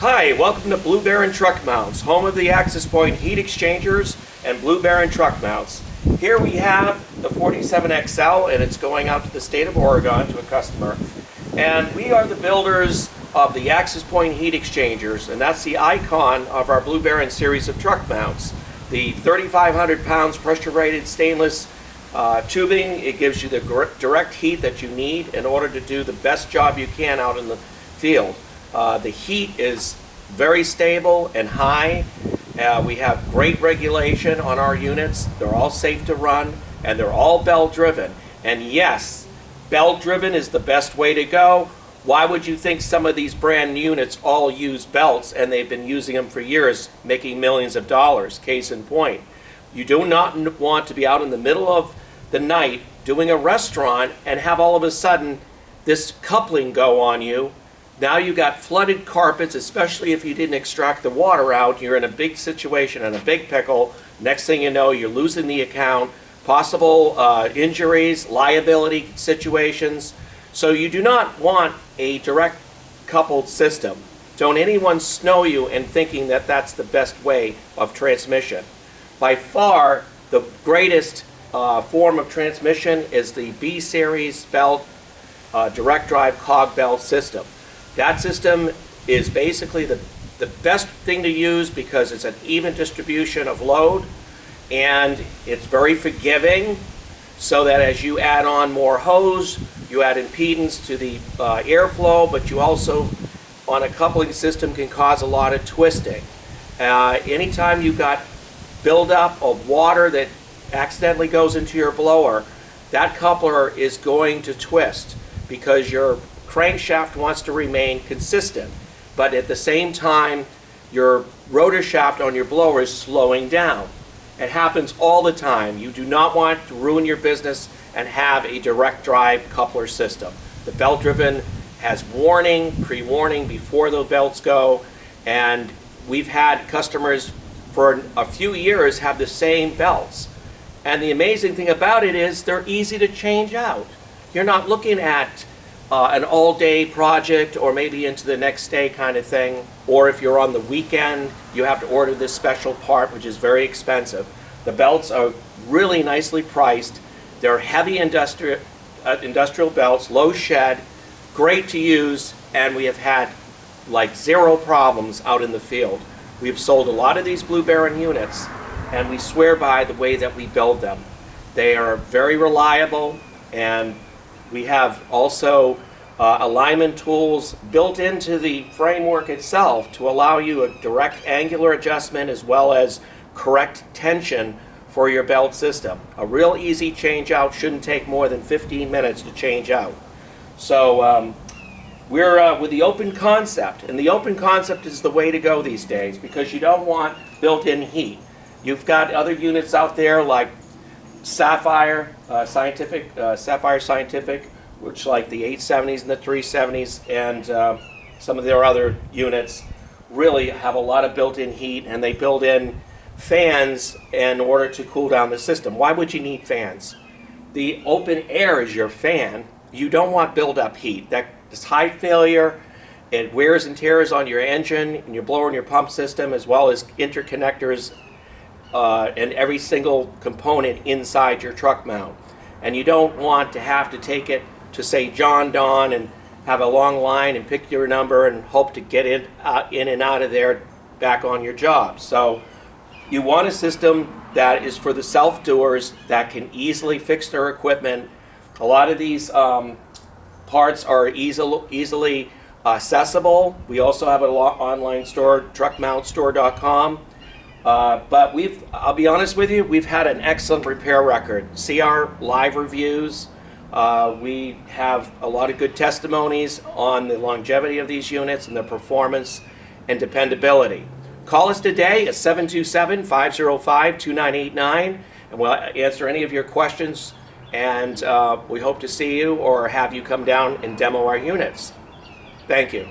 Hi, welcome to Blue Baron Truck Mounts, home of the Access Point heat exchangers and Blue Baron truck mounts. Here we have the 47XL, and it's going out to the state of Oregon to a customer. And we are the builders of the Access Point heat exchangers, and that's the icon of our Blue Baron series of truck mounts. The 3,500 pounds pressure rated stainless tubing, it gives you the direct heat that you need in order to do the best job you can out in the field. The heat is very stable and high. We have great regulation on our units. They're all safe to run, and they're all belt driven. And yes, belt driven is the best way to go. Why would you think some of these brand new units all use belts, and they've been using them for years, making millions of dollars? Case in point. You do not want to be out in the middle of the night doing a restaurant and have all of a sudden this coupling go on you. Now you got flooded carpets, especially if you didn't extract the water out. You're in a big situation and a big pickle. Next thing you know, you're losing the account, possible injuries, liability situations. So you do not want a direct coupled system. Don't anyone snow you in thinking that that's the best way of transmission. By far, the greatest form of transmission is the B-Series belt direct drive cog belt system. That system is basically the best thing to use because it's an even distribution of load, and it's very forgiving, so that as you add on more hose, you add impedance to the airflow, but you also, on a coupling system, can cause a lot of twisting. Anytime you've got buildup of water that accidentally goes into your blower, that coupler is going to twist because your crankshaft wants to remain consistent, but at the same time your rotor shaft on your blower is slowing down. It happens all the time. You do not want to ruin your business and have a direct drive coupler system. The belt driven has warning, pre-warning before the belts go, and we've had customers for a few years have the same belts. And the amazing thing about it is they're easy to change out. You're not looking at an all-day project or maybe into the next day kind of thing, or if you're on the weekend you have to order this special part, which is very expensive. The belts are really nicely priced. They're heavy industrial belts, low shed, great to use, and we have had like zero problems out in the field. We've sold a lot of these Blue Baron units, and we swear by the way that we build them. They are very reliable, and we have also alignment tools built into the framework itself to allow you a direct angular adjustment as well as correct tension for your belt system. A real easy change out, shouldn't take more than 15 minutes to change out. So we're with the open concept, and the open concept is the way to go these days because you don't want built-in heat. You've got other units out there like Sapphire Scientific, which like the 870s and the 370s and some of their other units really have a lot of built-in heat, and they build in fans in order to cool down the system. Why would you need fans? The open air is your fan. You don't want build-up heat. That is high failure. It wears and tears on your engine and your blower and your pump system, as well as interconnectors and every single component inside your truck mount. And you don't want to have to take it to, say, John Don and have a long line and pick your number and hope to get in and out of there back on your job. So you want a system that is for the self-doers that can easily fix their equipment. A lot of these parts are easily accessible. We also have an online store, truckmountstore.com. But I'll be honest with you, we've had an excellent repair record. See our live reviews. We have a lot of good testimonies on the longevity of these units and their performance and dependability. Call us today at 727-505-2989, and we'll answer any of your questions, and we hope to see you or have you come down and demo our units. Thank you.